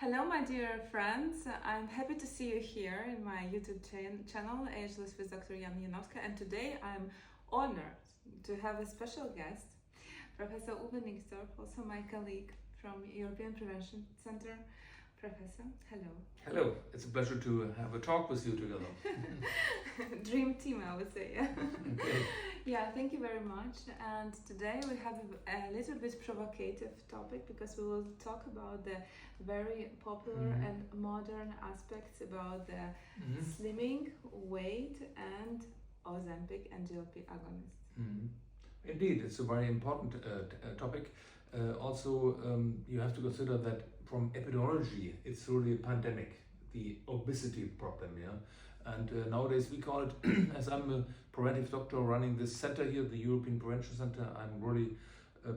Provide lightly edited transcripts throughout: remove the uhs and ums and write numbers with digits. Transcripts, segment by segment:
Hello, my dear friends. I'm happy to see you here in my YouTube channel, Ageless with Dr. Jana Janovska. And today I'm honored to have a special guest, Professor Uwe Nixdorff, also my colleague from European Prevention Center. Professor, hello. Hello, it's a pleasure to have a talk with you together. Dream team, I would say. Okay. Yeah, thank you very much. And today we have a little bit provocative topic because we will talk about the very popular and modern aspects about the slimming, weight, and Ozempic and GLP agonists. Indeed, it's a very important topic. You have to consider that from epidemiology, it's really a pandemic, the obesity problem, yeah. And nowadays we call it, as I'm a preventive doctor running this center here, the European Prevention Center, I'm really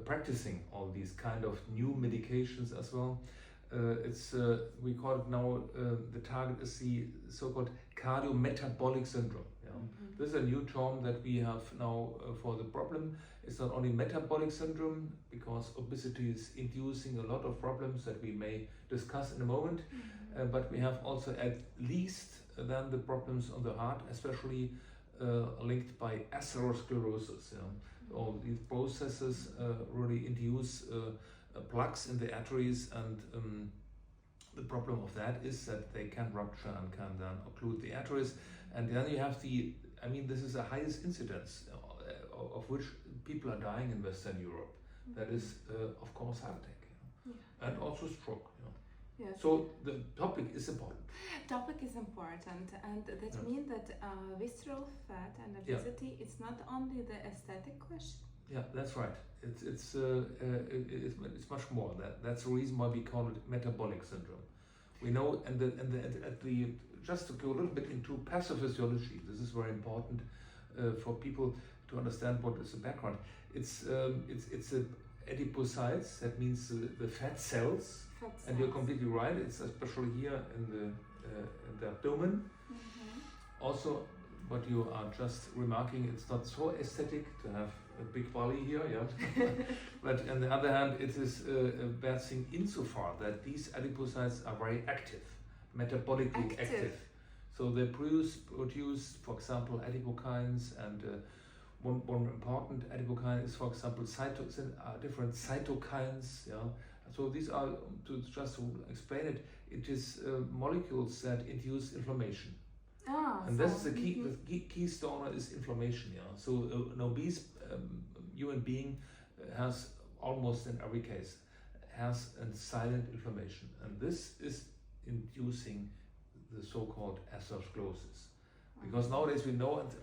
practicing all these kind of new medications as well. We call it now, the target is the so-called cardiometabolic syndrome. Yeah? This is a new term that we have now for the problem. It's not only metabolic syndrome, because obesity is inducing a lot of problems that we may discuss in a moment, but we have also at least then the problems on the heart, especially linked by atherosclerosis. Yeah? All these processes really induce plaques in the arteries, and the problem of that is that they can rupture and can then occlude the arteries, and then you have this is the highest incidence of which people are dying in Western Europe. That is, of course, heart attack, and also stroke. Yes. So the topic is important. Topic is important, and that means that visceral fat and obesity, it's not only the aesthetic question. Yeah, that's right. It's much more. That's the reason why we call it metabolic syndrome. We know, just to go a little bit into pathophysiology, this is very important for people to understand what is the background. It's adipocytes. That means the fat cells. And you're completely right. It's especially here in the abdomen. Also, what you are just remarking, it's not so aesthetic to have a big belly here, yeah. But on the other hand, it is a bad thing insofar that these adipocytes are very active, metabolically active. So they produce, for example, adipokines, and one important adipokine is, for example, different cytokines, yeah. So these are, just to explain it, it is molecules that induce inflammation. And this is the keystone is inflammation. Yeah. So an obese human being has almost in every case has a silent inflammation, and this is inducing the so-called atherosclerosis. Because nowadays we know, and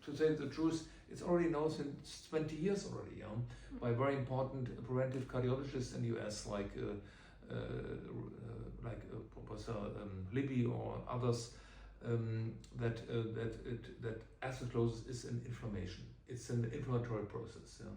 to say the truth, it's already known since 20 years already, by very important preventive cardiologists in the US, like Professor Libby or others. That atherosclerosis is an inflammation. It's an inflammatory process. Yeah.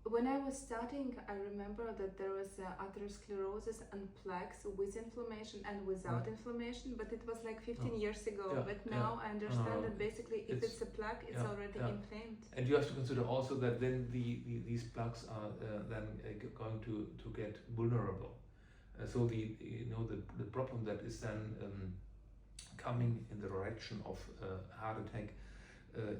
When I was studying, I remember that there was atherosclerosis and plaques with inflammation and without inflammation, but it was like 15 years ago. Yeah, but now I understand that basically if it's a plaque, it's already inflamed. And you have to consider also that then these plaques are then going to get vulnerable. So the problem that is then coming in the direction of heart attack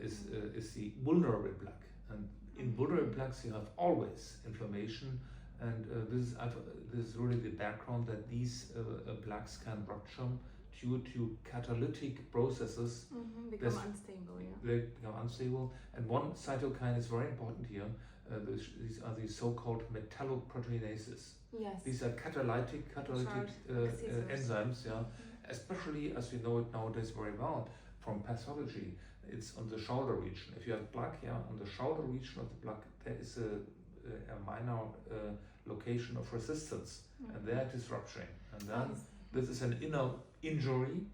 is the vulnerable plaque, and in vulnerable plaques you have always inflammation, and this is really the background that these plaques can rupture due to catalytic processes. Become unstable. Yeah. They become unstable, and one cytokine is very important here. These are the so-called metalloproteinases. Yes. These are catalytic enzymes. Yeah. Especially as we know it nowadays very well from pathology, it's on the shoulder region. If you have plaque, on the shoulder region of the plaque, there is a minor location of resistance, and there it is rupturing. And then this is an inner injury,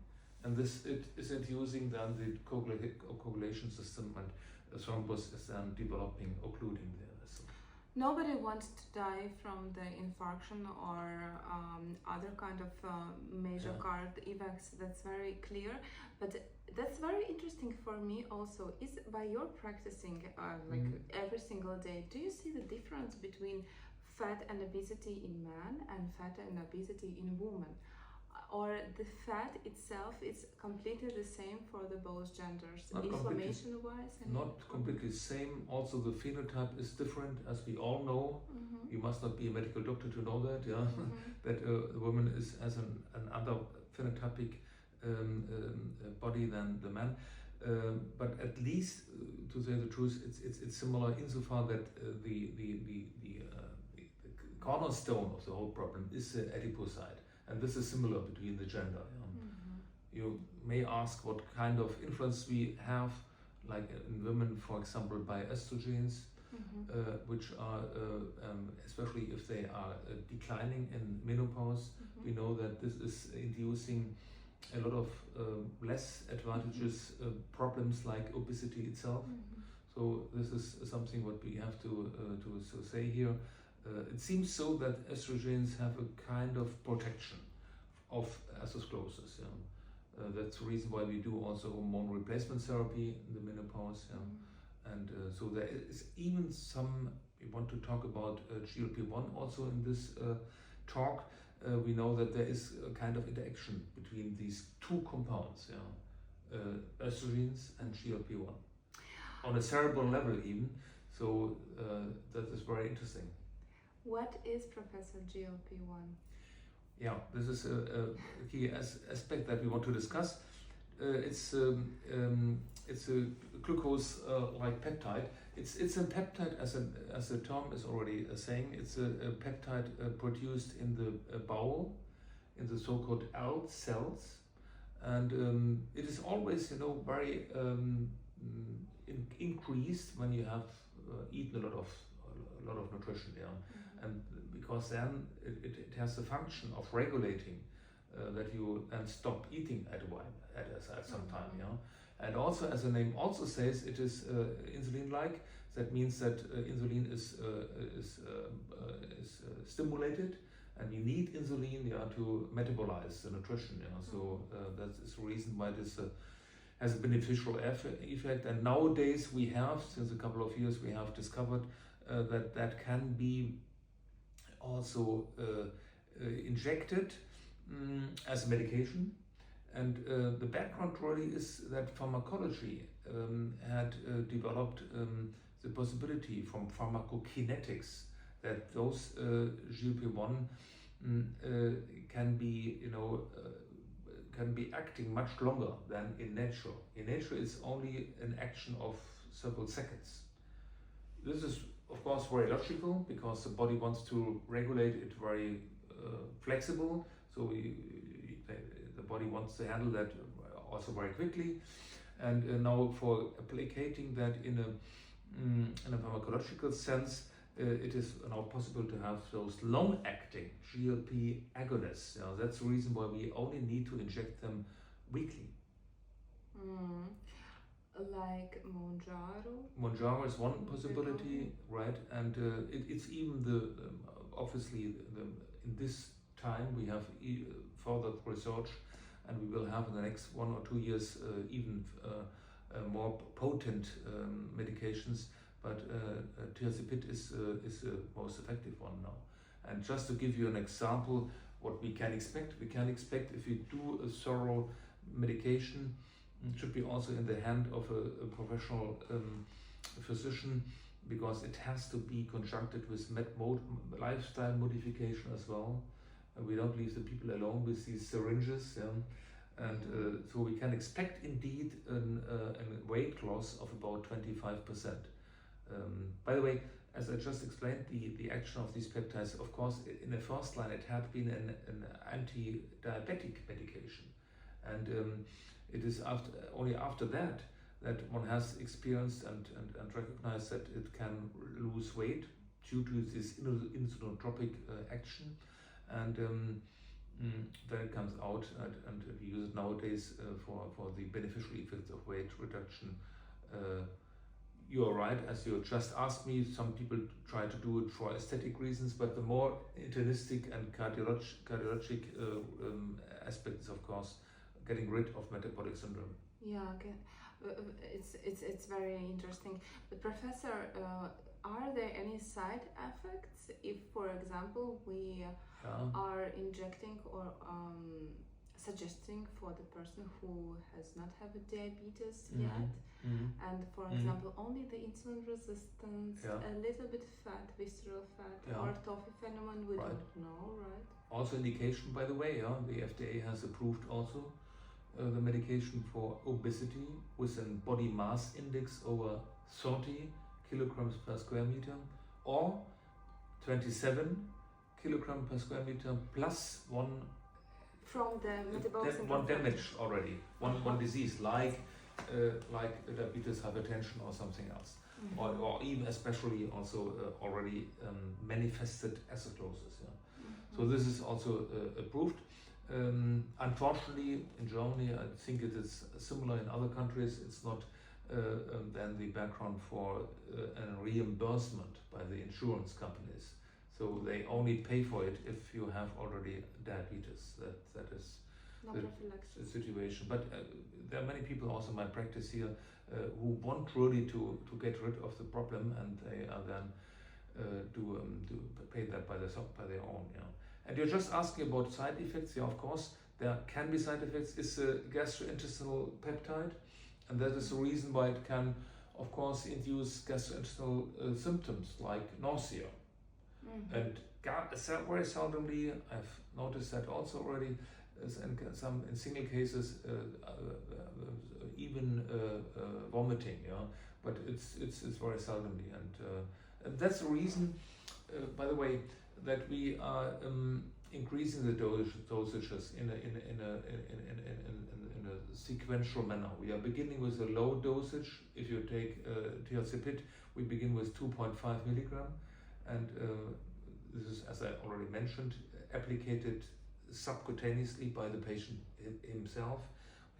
and it is inducing then the coagulation system, and a thrombus is then developing, occluding the vessel. Nobody wants to die from the infarction or other kind of major card events. That's very clear. But that's very interesting for me also. Is by your practicing every single day, do you see the difference between fat and obesity in men and fat and obesity in women? Or the fat itself is completely the same for the both genders, inflammation-wise? Not completely same. Also, the phenotype is different, as we all know. You must not be a medical doctor to know that, yeah. That a woman has another phenotypic body than the man. But at least, to say the truth, it's similar insofar that the cornerstone of the whole problem is the adipocyte. And this is similar between the gender. You may ask what kind of influence we have, like in women, for example, by estrogens, which are, especially if they are declining in menopause, we know that this is inducing a lot of less advantageous problems like obesity itself. So this is something what we have to say here. It seems so that estrogens have a kind of protection of atherosclerosis. That's the reason why we do also hormone replacement therapy in the menopause. And so there is even some, we want to talk about GLP-1 also in this talk. We know that there is a kind of interaction between these two compounds, estrogens and GLP-1, on a cerebral level even. So that is very interesting. What is, Professor, GLP-1? Yeah, this is a key aspect that we want to discuss. It's a glucose-like peptide. It's a peptide, as the term is already saying. It's a peptide produced in the bowel, in the so-called ALT cells, and it is always, very increased when you have eaten a lot of nutrition. And because then it has the function of regulating that you then stop eating at some time. And also, as the name also says, it is insulin-like. That means that insulin is stimulated, and you need insulin to metabolize the nutrition. So that is the reason why this has a beneficial effect. And nowadays we have, since a couple of years, we have discovered that can be also injected as a medication. And the background really is that pharmacology had developed the possibility from pharmacokinetics that those GLP-1 can be acting much longer than in nature. In nature, it's only an action of several seconds. This is, of course, very logical because the body wants to regulate it very flexible. So the body wants to handle that also very quickly. And now for applicating that in a pharmacological sense, it is now possible to have those long-acting GLP agonists. That's the reason why we only need to inject them weekly. Like Mounjaro? Mounjaro is one possibility, right? And it's even obviously in this time we have further research, and we will have in the next 1 or 2 years even more potent medications. But tirzepatide is the most effective one now. And just to give you an example, what we can expect if you do a thorough medication, it should be also in the hand of a professional physician, because it has to be conjuncted with lifestyle modification as well. We don't leave the people alone with these syringes. And so we can expect indeed a weight loss of about 25%. By the way, as I just explained, the action of these peptides, of course, in the first line, it had been an anti-diabetic medication. And it is only after that one has experienced and recognized that it can lose weight due to this insulinotropic action. And then it comes out, and we use it nowadays for the beneficial effects of weight reduction. You are right, as you just asked me, some people try to do it for aesthetic reasons, but the more internistic and cardiologic aspect is, of course, getting rid of metabolic syndrome. Yeah, okay. It's very interesting. But Professor, are there any side effects if, for example, we are injecting or suggesting for the person who has not have a diabetes yet, and for example only the insulin resistance, a little bit fat, visceral fat, or TOFI phenomenon, we don't know, right? Also indication, by the way, the FDA has approved also the medication for obesity with a body mass index over 30 kilograms per square meter or 27 kilograms per square meter plus one from the metabolic one damage already, one disease like diabetes, hypertension, or something else, or even especially also already manifested atherosclerosis. So this is also approved. Unfortunately, in Germany, I think it is similar in other countries. It's not then the background for a reimbursement by the insurance companies. So they only pay for it if you have already diabetes. That is the situation. But there are many people also in my practice here who want really to get rid of the problem, and they are then do pay that by their own. And you're just asking about side effects. Yeah, of course, there can be side effects. It's a gastrointestinal peptide, and that is the reason why it can, of course, induce gastrointestinal symptoms like nausea. And very seldomly, I've noticed that also already, in single cases, even vomiting. But it's very seldomly, and that's the reason, by the way, that we are increasing the dosages in a sequential manner. We are beginning with a low dosage. If you take tirzepatide, we begin with 2.5 milligram, and this is, as I already mentioned, applied subcutaneously by the patient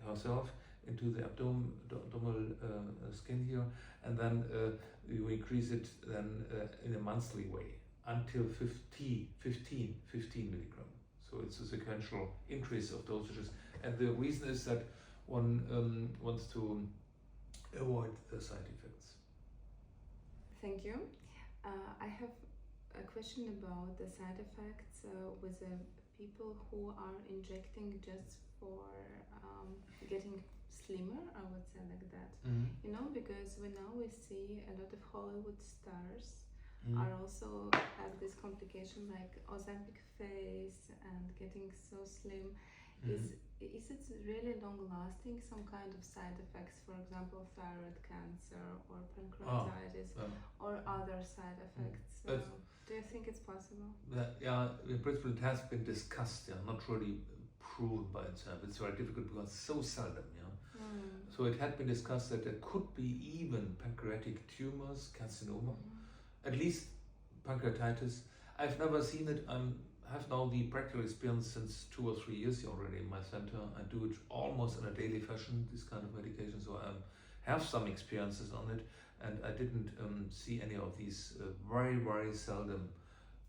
herself into the abdominal skin here, and then you increase it then in a monthly way until 15 milligram. So it's a sequential increase of dosages, and the reason is that one wants to avoid the side effects. Thank you. I have a question about the side effects with the people who are injecting just for getting slimmer, I would say like that. Because we see a lot of Hollywood stars are also have this complication like Ozempic face and getting so slim. Is it really long lasting, some kind of side effects, for example thyroid cancer or pancreatitis or other side effects? Do you think it's possible? In principle it has been discussed, not really proven by itself. It's very difficult because it's so seldom. So it had been discussed that there could be even pancreatic tumors, carcinoma, at least pancreatitis. I've never seen it. I have now the practical experience since 2 or 3 years already in my center. I do it almost in a daily fashion, this kind of medication, so I have some experiences on it, and I didn't see any of these very, very seldom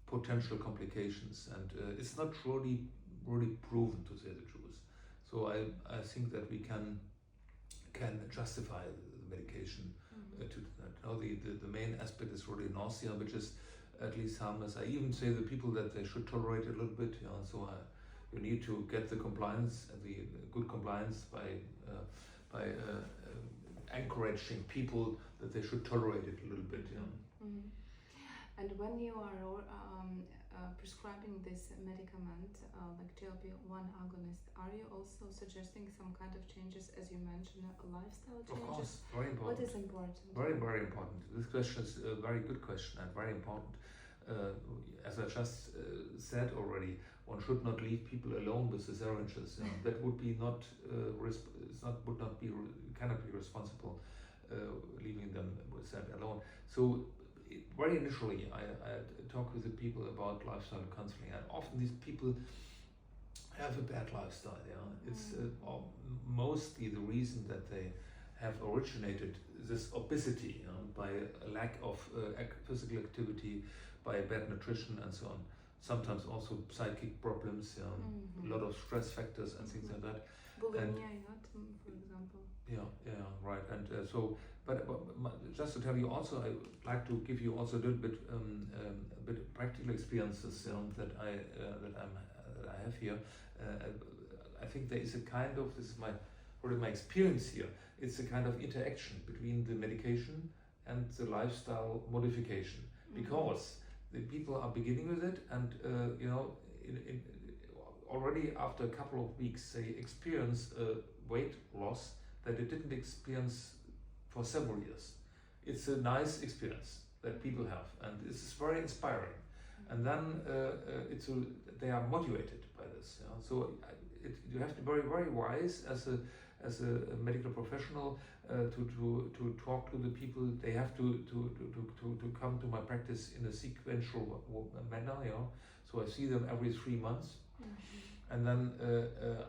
potential complications, and it's not really proven, to say the truth. So I think that we can justify the medication to that. Now the main aspect is really nausea, which is at least harmless. I even say to the people that they should tolerate it a little bit. So you need to get the compliance, the good compliance by encouraging people that they should tolerate it a little bit. And when you are prescribing this medicament like GLP-1 agonist, are you also suggesting some kind of changes, as you mentioned, lifestyle changes? Of course, very important. What is important? Very, very important. This question is a very good question and very important. As I just said already, one should not leave people alone with the syringes. That would be cannot be responsible leaving them with that alone. So very initially, I talk with the people about lifestyle counseling, and often these people have a bad lifestyle. It's mostly the reason that they have originated this obesity by a lack of physical activity, by bad nutrition, and so on. sometimes also psychic problems, a lot of stress factors and things like that. Bulimia, for example. Yeah, right. And just to tell you also, I would like to give you also a little bit, a bit of practical experiences that I have here. I think there is a kind of, this is my experience here. It's a kind of interaction between the medication and the lifestyle modification, because the people are beginning with it, and already after a couple of weeks they experience weight loss that they didn't experience for several years. It's a nice experience that people have, and this is very inspiring. And then they are motivated by this. So you have to be very, very wise as a medical professional to talk to the people. They have to come to my practice in a sequential manner. So I see them every 3 months, and then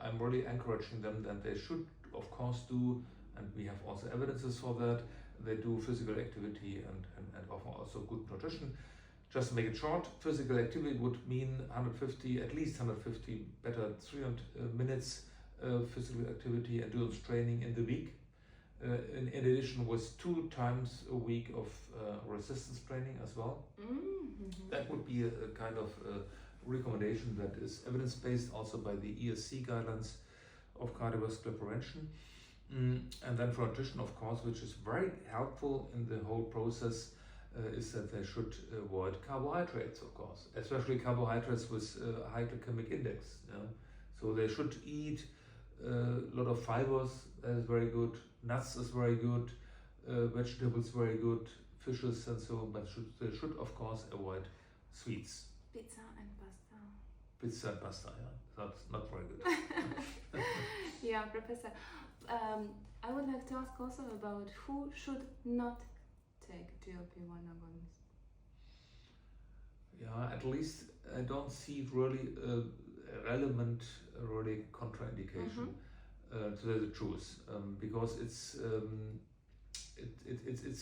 I'm really encouraging them that they should, of course, do, and we have also evidences for that. They do physical activity and offer also good nutrition. Just to make it short, physical activity would mean at least 150, better 300 minutes physical activity endurance training in the week. In addition, with 2 times a week of resistance training as well. That would be a kind of recommendation that is evidence-based also by the ESC guidelines of cardiovascular prevention. And then for nutrition, of course, which is very helpful in the whole process, is that they should avoid carbohydrates, of course, especially carbohydrates with high glycemic index. So they should eat a lot of fibers, that is very good, nuts is very good, vegetables very good, fishes and so on, but they should of course avoid sweets. Pizza and pasta. Pizza and pasta, that's not very good. Yeah, Professor. I would like to ask also about who should not take GLP-1 agonists. Yeah, at least I don't see really relevant contraindication to the truth, because it's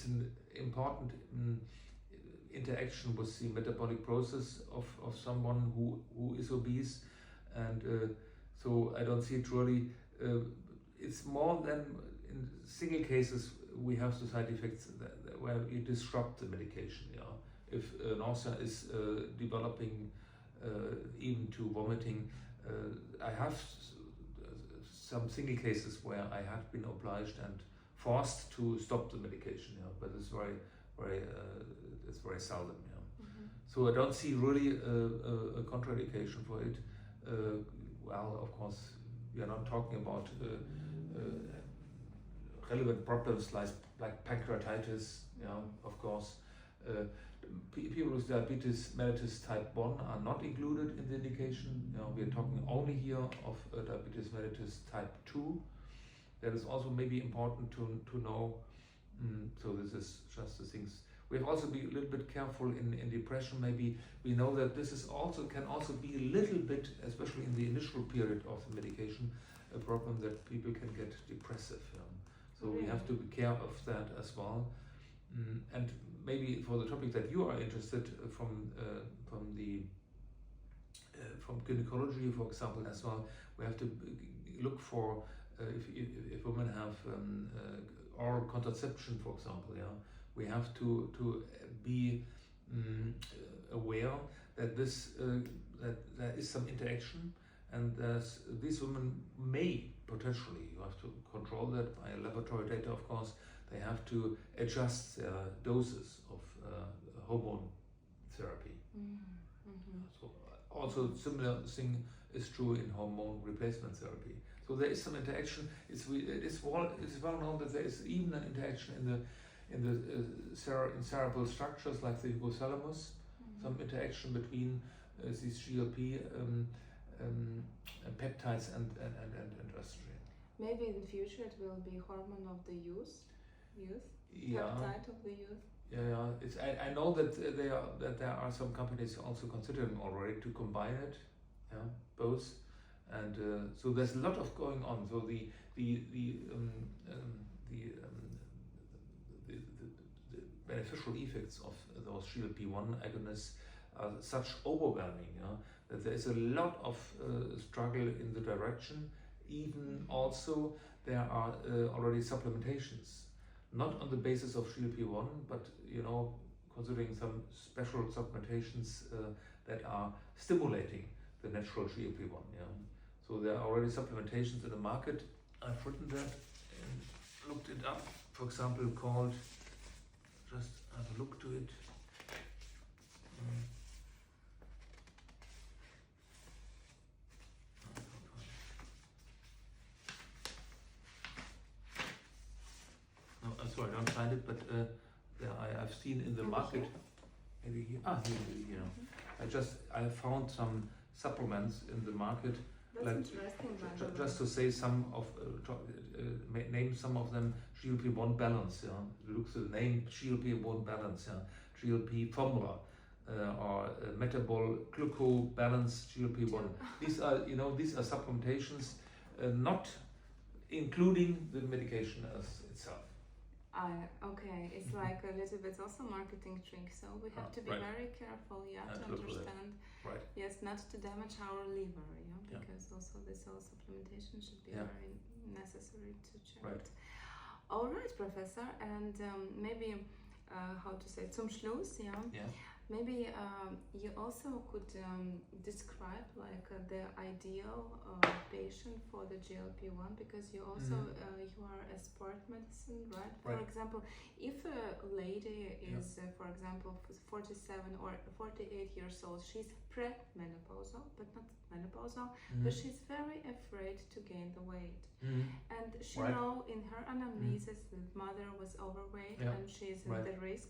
an important interaction with the metabolic process of someone who is obese, and so I don't see it really. It's more than in single cases we have the side effects where you disrupt the medication. If nausea is developing even to vomiting, I have some single cases where I have been obliged and forced to stop the medication. But it's very seldom. So I don't see really a contraindication for it. Well, of course, we are not talking about relevant problems like pancreatitis. Of course. People with diabetes mellitus type 1 are not included in the indication. We are talking only here of diabetes mellitus type 2. That is also maybe important to know. So this is just the things. We have also be a little bit careful in depression. Maybe we know that this is can also be a little bit, especially in the initial period of the medication, a problem that people can get depressive. So we have to be careful of that as well. And maybe for the topic that you are interested from gynecology, for example, as well, we have to look for if women have oral contraception, for example. We have to be aware that that there is some interaction, and these women may potentially, you have to control that by laboratory data, of course. They have to adjust their doses of hormone therapy. So also similar thing is true in hormone replacement therapy. So there is some interaction. It is well known that there is even an interaction in cerebral structures like the hypothalamus. Some interaction between these GLP peptides and estrogen. Maybe in the future it will be hormone of the youth. Peptide of the youth. I know that there are some companies also considering already to combine it, both, and so there's a lot of going on. So the beneficial effects of those GLP-1 agonists are such overwhelming, that there is a lot of struggle in the direction. Even also there are already supplementations, not on the basis of GLP-1, but considering some special supplementations that are stimulating the natural GLP-1. So there are already supplementations in the market. I've written that and looked it up. For example, called, just have a look to it. No, sorry, I don't find it, but I've seen in the market. Maybe here. Here. I found some supplements in the market. That's interesting. Just to say some of, name some of them. GLP-1 balance. Look at the name GLP-1 balance. GLP formula. Or metabolic glucose balance GLP-1. These are supplementations, not including the medication as itself. Okay, it's like a little bit also marketing trick, so we have to be very careful, to understand, yes, not to damage our liver, because also this whole supplementation should be very necessary to check it. All right, Professor, and maybe how to say zum Schluss, maybe you also could describe like the ideal patient for the GLP-1, because you also you are a sport medicine, right? For example, if a lady is, for example, 47 or 48 years old, she's premenopausal, but not menopausal, but she's very afraid to gain the weight. And she know in her anamnesis that mother was overweight and she's in the risk.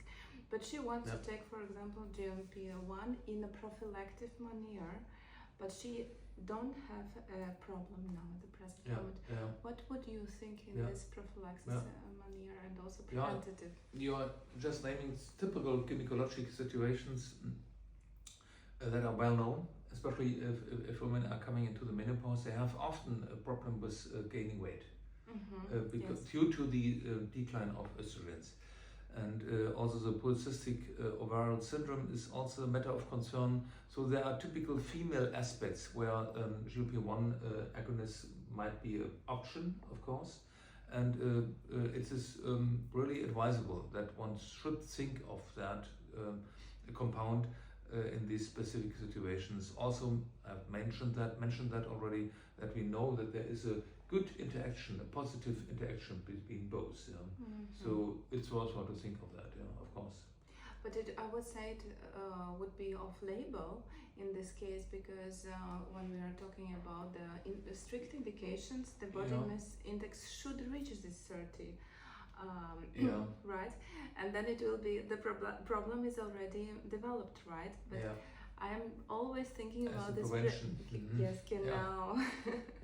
But she wants to take, for example, GLP-1 in a prophylactic manner, but she don't have a problem now at the present moment. What would you think in this prophylaxis manner and also preventative? You are just naming typical gynecologic situations that are well known, especially if women are coming into the menopause. They have often a problem with gaining weight because due to the decline of estrogens. And also the polycystic ovarian syndrome is also a matter of concern. So there are typical female aspects where GLP-1 agonists might be an option, of course. And it is really advisable that one should think of that compound in these specific situations. Also, I've mentioned that already, that we know that there is a good interaction, a positive interaction between both. So it's worthwhile to think of that, of course. But I would say it would be off-label in this case, because when we are talking about the strict indications, the body mass index should reach this 30. Right? And then it will be, the problem is already developed, right? But I'm always thinking about this prevention. Yes, genau.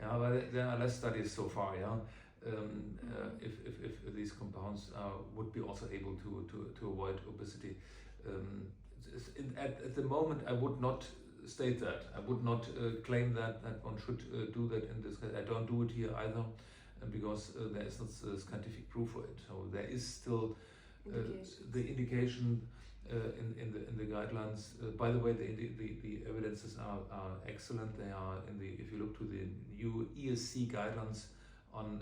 But there are less studies so far. If these compounds would be also able to avoid obesity. At the moment, I would not state that. I would not claim that one should do that in this case. I don't do it here either, because there is not scientific proof for it. So there is still the indication in the guidelines. By the way, the evidences are excellent. They are if you look to the new ESC guidelines on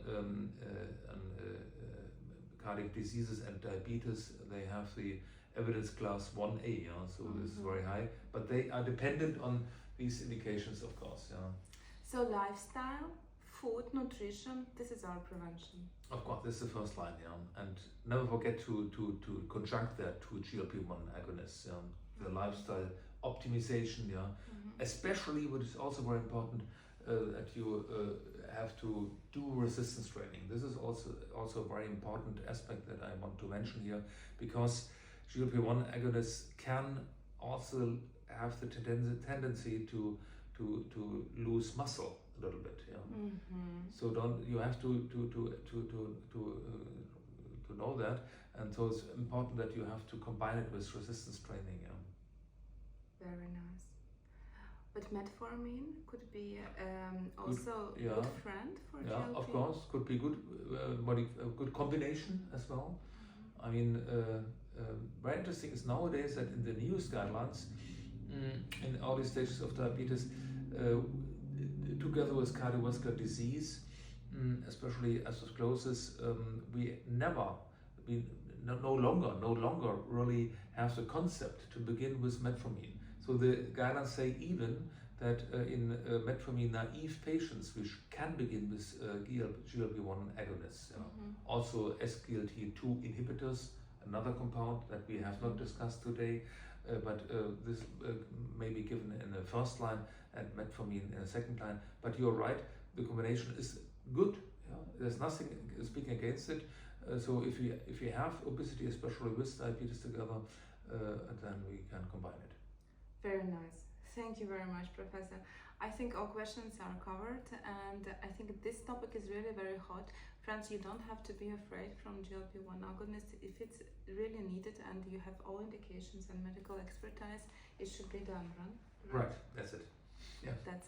cardiac diseases and diabetes, they have the evidence class 1A. So this is very high, but they are dependent on these indications, of course. So lifestyle, food, nutrition, this is our prevention. Of course, this is the first line, and never forget to conjunct that to GLP-1 agonists, the lifestyle optimization, especially what is also very important, that you have to do resistance training. This is also a very important aspect that I want to mention here, because GLP-1 agonists can also have the tendency to lose muscle a little bit, So you have to know that, and so it's important that you have to combine it with resistance training. Very nice. But metformin could be also a good friend for GLP? Of course, could be good, a good combination as well. I mean, very interesting is nowadays that in the newest guidelines, in early stages of diabetes, together with cardiovascular disease, especially atherosclerosis, we no longer really have the concept to begin with metformin. So the guidelines say even that in metformin naive patients, we can begin with GLP-1 agonists. Also SGLT2 inhibitors, another compound that we have not discussed today, but this may be given in the first line and metformin in the second line. But you're right, the combination is good. There's nothing speaking against it. So if we have obesity, especially with diabetes together, then we can combine it. Very nice. Thank you very much, Professor. I think all questions are covered, and I think this topic is really very hot. Friends, you don't have to be afraid from GLP-1 agonists. If it's really needed and you have all indications and medical expertise, it should be done, right? Right, that's it. Yeah. That's it.